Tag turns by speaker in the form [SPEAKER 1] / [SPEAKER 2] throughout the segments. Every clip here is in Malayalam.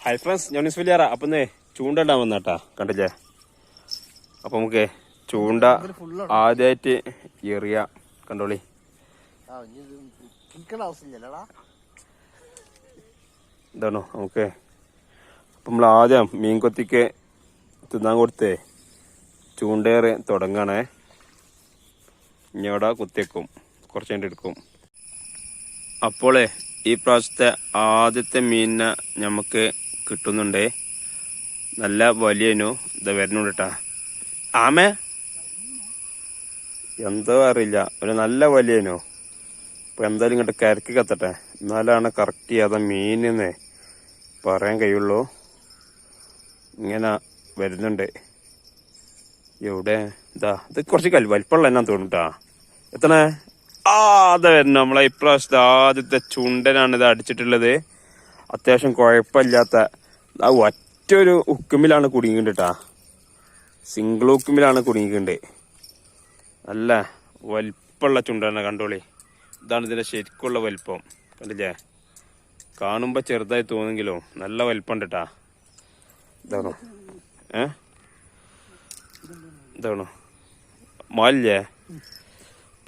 [SPEAKER 1] ഹായ് ഫ്രണ്ട്സ്, ഞാൻ വലിയാറ. അപ്പം ചൂണ്ട വന്നാട്ടാ, കണ്ടില്ലേ? അപ്പം നമുക്ക് ചൂണ്ട ആദ്യമായിട്ട് എറിയ കണ്ടോളി. എന്താണോ നമുക്ക് അപ്പം നമ്മൾ ആദ്യം മീൻ കൊത്തിക്ക് തിന്നാൻ കൊടുത്തേ ചൂണ്ടേറ് തുടങ്ങണേ. ഇഞ്ഞോടെ കുത്തിയേക്കും, കുറച്ച് കഴിഞ്ഞിട്ട് എടുക്കും. അപ്പോൾ ഈ പ്രാവശ്യത്തെ ആദ്യത്തെ മീനിനെ നമുക്ക് കിട്ടുന്നുണ്ടേ. നല്ല വലിയനു ഇതാ വരുന്നുണ്ട് കേട്ടാ. ആമേ എന്തോ അറിയില്ല, ഒരു നല്ല വലിയനു. ഇപ്പൊ എന്തായാലും ഇങ്ങോട്ട് കരക്ക് കത്തട്ടെ, എന്നാലാണ് കറക്റ്റ് ചെയ്യാതെ മീനെന്ന് പറയാൻ കഴിയുള്ളൂ. ഇങ്ങനെ വരുന്നുണ്ട്. എവിടെ ഇതാ, ഇത് കുറച്ച് വലിപ്പമുള്ള എന്നാ തോന്നുട്ടാ. എത്തണേ അതെ വരുന്നു. നമ്മളെ ഇപ്രാവശ്യത്തെ ആദ്യത്തെ ചുണ്ടനാണ് ഇത് അടിച്ചിട്ടുള്ളത്. അത്യാവശ്യം കുഴപ്പമില്ലാത്ത ഒറ്റൊരു ഉക്കുമ്പിലാണ് കുടുങ്ങിണ്ടിട്ടാ. സിംഗിൾ ഉക്കുമ്പിലാണ് കുടുങ്ങിയിട്ടുണ്ട്. നല്ല വലിപ്പമുള്ള ചുണ്ടന കണ്ടോളി. ഇതാണ് ഇതിന്റെ ശരിക്കുള്ള വലിപ്പം. കണ്ടില്ലേ? കാണുമ്പോ ചെറുതായി തോന്നെങ്കിലും നല്ല വലിപ്പം കേട്ടാ. ഇതാണോ ഇതാണോ മാലില്ലേ?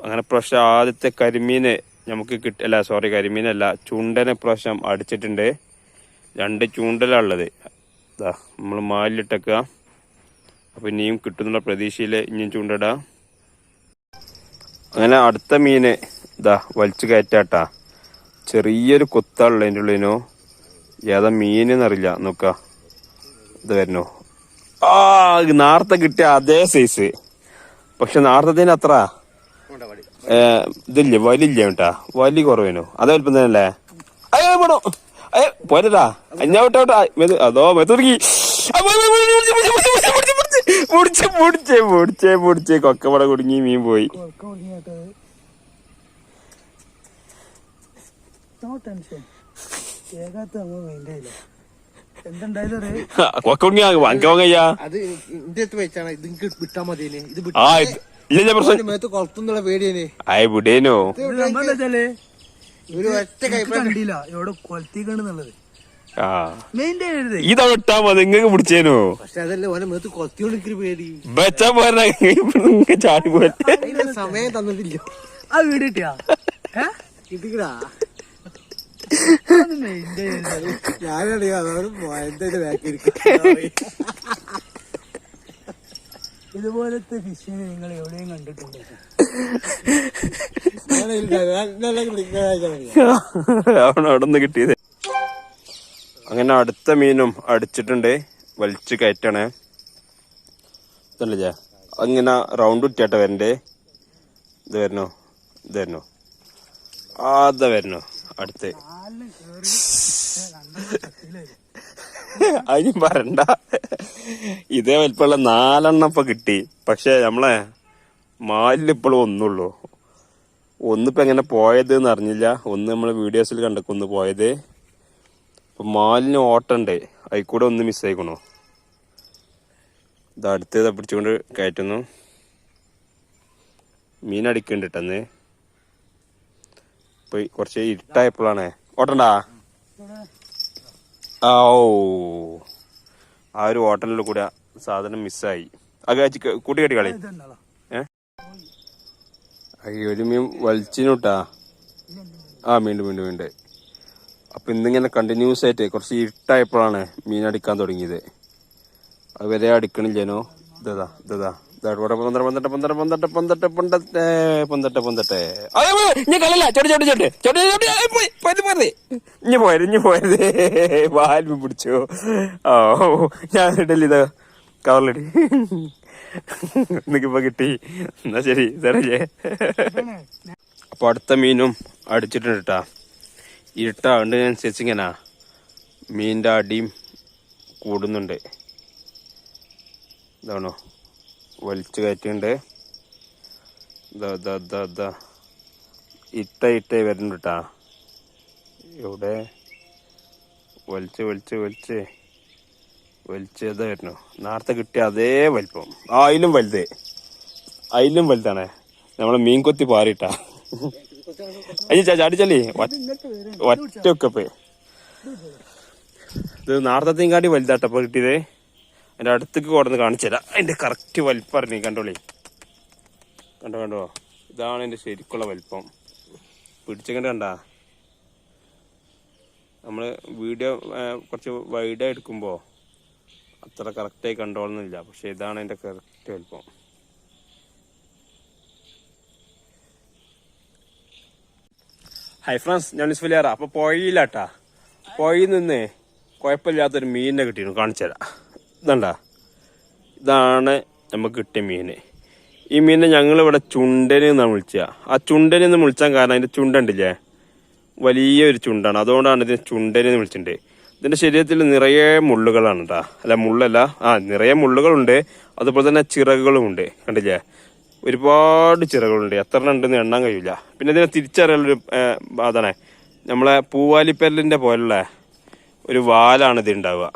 [SPEAKER 1] അങ്ങനെ പ്രാവശ്യം ആദ്യത്തെ കരിമീന് നമുക്ക് കിട്ടില്ല. സോറി, കരിമീനല്ല, ചൂണ്ടനെ പ്രാവശ്യം അടിച്ചിട്ടുണ്ട്. 2 ചൂണ്ടലുള്ളത്. ഇതാ നമ്മൾ മാലിലിട്ടേക്കുക. അപ്പൊ ഇനിയും കിട്ടുന്നുള്ള പ്രതീക്ഷയില് ഇനിയും ചൂണ്ടിടാം. അങ്ങനെ അടുത്ത മീന് ഇതാ വലിച്ചു കയറ്റാട്ടാ. ചെറിയൊരു കൊത്താളുള്ള അതിൻ്റെ ഉള്ളിനോ. ഏതാ മീനെന്നറിയില്ല, നോക്ക. ഇത് വരുന്നോ. നേരത്തെ കിട്ടിയ അതേ സൈസ്, പക്ഷെ നേരത്തെ അത്ര ഇതില്ല, വലില്ല കേട്ടാ. വലി കുറവേനു. അതേ വലിപ്പം തന്നെയല്ലേ? അയ്യോ വേണോ, അയ്യോ പോരട്ടാ. അഞ്ഞാവിട്ടോട്ടാ. അതോ മെത്തുടങ്ങി മുടിച്ചേ കൊക്കപ്പട കുടുങ്ങി മീൻ പോയി. കൊക്ക കുടുങ്ങിയാ വാങ്ങിക്കാൻ വാങ്ങയ്യാ. ഇല്ല പ്രശ്നം വിടേനോ. ഇതവിടെ ഇട്ടാ മതി, ഇങ്ങക്ക് പിടിച്ചേനോ. വെച്ചാ പോരാ, ചാടി പോലെ
[SPEAKER 2] സമയം തന്നിട്ടില്ല. ആ വീട് കിട്ടിയാ ഞാനറിയാം. അതോട് ഇതുപോലത്തെ ഫിഷിനെ നിങ്ങൾ എവിടെയും കണ്ടിട്ടുണ്ടോ?
[SPEAKER 1] അവിടെ നിന്ന് കിട്ടിയത്. അങ്ങനെ അടുത്ത മീനും അടിച്ചിട്ടുണ്ട്. വലിച്ചു കയറ്റണേ. ഇതല്ലേ അങ്ങനെ റൗണ്ട് ഇട്ടാട്ടെ വരണ്ടേ. ഇത് വരണോ, ഇത് വരണോ, അതാ വരണോ അടുത്ത്. അതിനും പറയണ്ട. ഇതേ വലിപ്പമുള്ള 4 ഇപ്പൊ കിട്ടി. പക്ഷെ നമ്മളെ മാലിലിപ്പോഴും ഒന്നുള്ളൂ. ഒന്നിപ്പോ എങ്ങനെ പോയത് എന്ന് അറിഞ്ഞില്ല. ഒന്ന് നമ്മള് വീഡിയോസിൽ കണ്ടൊന്ന് പോയത്. ഇപ്പൊ മാലിന് ഓട്ടണ്ടേ, അതിൽക്കൂടെ ഒന്ന് മിസ്സായിക്കണോ. ഇത് അടുത്ത് പിടിച്ചുകൊണ്ട് കയറ്റുന്നു. മീൻ അടിക്കണ്ടിട്ടെന്ന്. ഇപ്പൊ കുറച്ച് ഇരുട്ടായപ്പോഴാണ്. ഓട്ടണ്ടാ. ആ ഒരു ഹോട്ടലിൽ കൂടെ സാധനം മിസ്സായി. കൂട്ടി കെട്ടി കളി. ഒരു മീൻ വലിച്ചിനുട്ടാ. വീണ്ടും. അപ്പൊ ഇന്നിങ്ങനെ കണ്ടിന്യൂസ് ആയിട്ട് കുറച്ച് ഇരുട്ടായപ്പോഴാണ് മീൻ അടിക്കാൻ തുടങ്ങിയത്. അതുവരെ അടിക്കണില്ലേനോ. വാൽമ പിടിച്ചോ. ഞാൻ ഇടല്ലേ ഇതാ കവറിലടി. എനിക്കിപ്പോ കിട്ടി. എന്നാ ശരി സാറല്ലേ. അപ്പൊ അടുത്ത മീനും അടിച്ചിട്ടുണ്ട് കേട്ടാ. ഇരുട്ടാണ്ടനുസരിച്ച് ഇങ്ങനെ മീനിന്റെ അടിയും കൂടുന്നുണ്ട്. ഇതാണോ വലിച്ചു കയറ്റുണ്ട്. ഇട്ട വരുന്നുണ്ട് കേട്ടാ. ഇവിടെ വലിച്ച് ഇതാ വരുന്നു. നേരത്തെ കിട്ടിയ അതേ വലിപ്പം. അതിലും വലുതാണ്. നമ്മളെ മീൻ കൊത്തി പാറിട്ടാ. ചാടിച്ചല്ലേ ഒറ്റ ഒക്കപ്പ്. ഇത് നാർത്തത്തെയും കാട്ടി വലുതാട്ടപ്പോൾ കിട്ടിയത്. അതിൻ്റെ അടുത്തേക്ക് കൊടുന്ന് കാണിച്ചു തരാം. അതിൻ്റെ കറക്റ്റ് വലിപ്പം അറിഞ്ഞു കണ്ടോളി. കണ്ടോ ഇതാണ് എൻ്റെ ശരിക്കുള്ള വലിപ്പം. പിടിച്ചങ്ങണ്ട് കണ്ട. നമ്മൾ വീഡിയോ കുറച്ച് വൈഡായി എടുക്കുമ്പോൾ അത്ര കറക്റ്റായി കണ്ടോളുന്നില്ല. പക്ഷെ ഇതാണ് എൻ്റെ കറക്റ്റ് വലിപ്പം. ഹായ് ഫ്രണ്ട്സ്, ഞാൻ ഇസ്ഫലിയാറ. അപ്പോൾ പുഴയിലാട്ടാ. പുഴയിൽ നിന്ന് കുഴപ്പമില്ലാത്തൊരു മീനിനെ കിട്ടിയിരുന്നു. കാണിച്ചു തരാം. ഇതാണ് നമുക്ക് കിട്ടിയ മീൻ. ഈ മീനിനെ ഞങ്ങളിവിടെ ചുണ്ടന് എന്നാണ് വിളിക്കുക. ആ ചുണ്ടന് എന്ന് വിളിച്ചാൽ കാരണം അതിൻ്റെ ചുണ്ടുണ്ടില്ലേ, വലിയൊരു ചുണ്ടാണ്. അതുകൊണ്ടാണ് ഇതിന് ചുണ്ടന് എന്ന് വിളിച്ചിട്ടുണ്ട്. ഇതിൻ്റെ ശരീരത്തിൽ നിറയെ മുള്ളുകളാണ് കേട്ടോ. അല്ല മുള്ളല്ല, നിറയെ മുള്ളുകളുണ്ട്. അതുപോലെ തന്നെ ചിറകുകളുമുണ്ട്. കണ്ടില്ലേ, ഒരുപാട് ചിറകുകളുണ്ട്. എത്ര ഉണ്ടെന്ന് എണ്ണാൻ കഴിയില്ല. പിന്നെ ഇതിനെ തിരിച്ചറിയാനുള്ളൊരു അതാണ്, നമ്മളെ പൂവാലിപ്പരലിൻ്റെ പോലുള്ള ഒരു വാലാണ് ഇത് ഉണ്ടാവുക.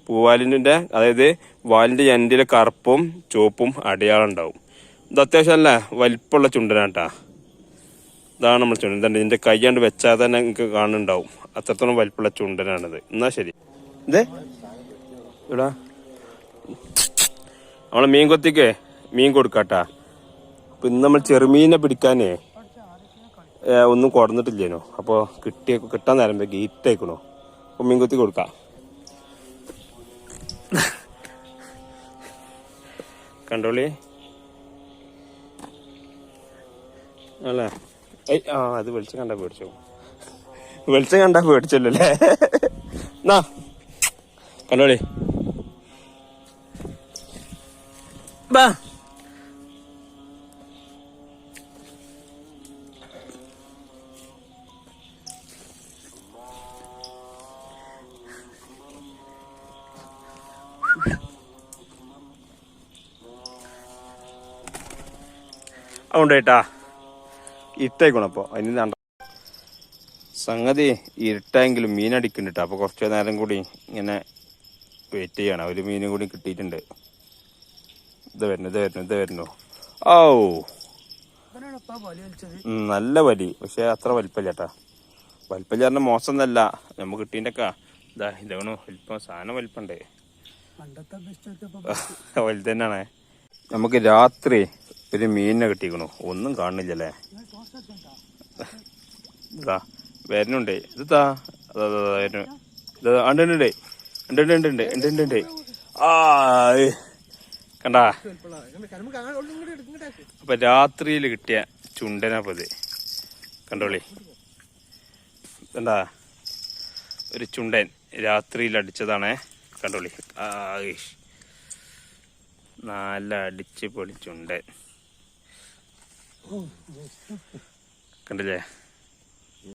[SPEAKER 1] പൂവാലിൻ്റെ, അതായത് വാലിൻ്റെ എൻഡിലെ കറുപ്പും ചുവപ്പും അടയാളം ഉണ്ടാവും. ഇത് അത്യാവശ്യം നല്ല വലിപ്പമുള്ള ചുണ്ടനാട്ടാ. ഇതാണ് നമ്മൾ ചുണ്ടൻ. ഇതുണ്ട്, ഇതിൻ്റെ കൈയാണ്ട് വെച്ചാൽ തന്നെ നിങ്ങൾക്ക് കാണുന്നുണ്ടാവും. അത്രത്തോളം വലിപ്പമുള്ള ചുണ്ടനാണിത്. എന്നാ ശരി. ഇത് ഇവിടെ നമ്മളെ മീൻ കൊത്തിക്ക് മീൻ കൊടുക്കാട്ടാ. അപ്പം ഇന്ന് നമ്മൾ ചെറുമീനെ പിടിക്കാനേ ഒന്നും കൊടുന്നിട്ടില്ലേനോ. അപ്പോൾ കിട്ടാൻ നേരം ഗീറ്റേക്കണോ. അപ്പോൾ മീൻ കൊത്തി കൊടുക്കാം. കണ്ടോളി അല്ലേ. അത് വെളിച്ചം കണ്ടാ പേടിച്ചോ. വെളിച്ചം കണ്ടാ പേടിച്ചല്ലോ അല്ലേ. എന്നാ കണ്ടോളി. ബാ അതുകൊണ്ട് കേട്ടാ ഇരുട്ടായിക്കണം. അപ്പോൾ അതിന് വേണ്ട സംഗതി ഇരുട്ടായെങ്കിലും മീനടിക്കുന്നുണ്ട്. അപ്പോൾ കുറച്ച് നേരം കൂടി ഇങ്ങനെ വെയിറ്റ് ചെയ്യണം. ഒരു മീനും കൂടി കിട്ടിയിട്ടുണ്ട്. ഇത് വരുന്നു. ഓ നല്ല വലി, പക്ഷെ അത്ര വലിപ്പമില്ല കേട്ടാ. വലിപ്പമില്ല പറഞ്ഞാൽ മോശമൊന്നല്ല. നമുക്ക് കിട്ടീൻ്റെ ഒക്കെ ഇതാണോ വലിപ്പം. സാധനം വലിപ്പുണ്ട്, വലുത് തന്നെയാണേ. നമുക്ക് രാത്രി ഒരു മീനിനെ കിട്ടിക്കണു. ഒന്നും കാണുന്നില്ലല്ലേ. ഇതാ വരുന്നുണ്ട്. ഇതാ ഉണ്ട്. കണ്ടാ. അപ്പൊ രാത്രിയിൽ കിട്ടിയ ചുണ്ടനപ്പത് കണ്ടോളി. കണ്ടാ, ഒരു ചുണ്ടൻ രാത്രിയിൽ അടിച്ചതാണേ. കണ്ടോളി. നല്ല അടിച്ച് പൊളി ചുണ്ടൻ കണ്ടില്ലേ.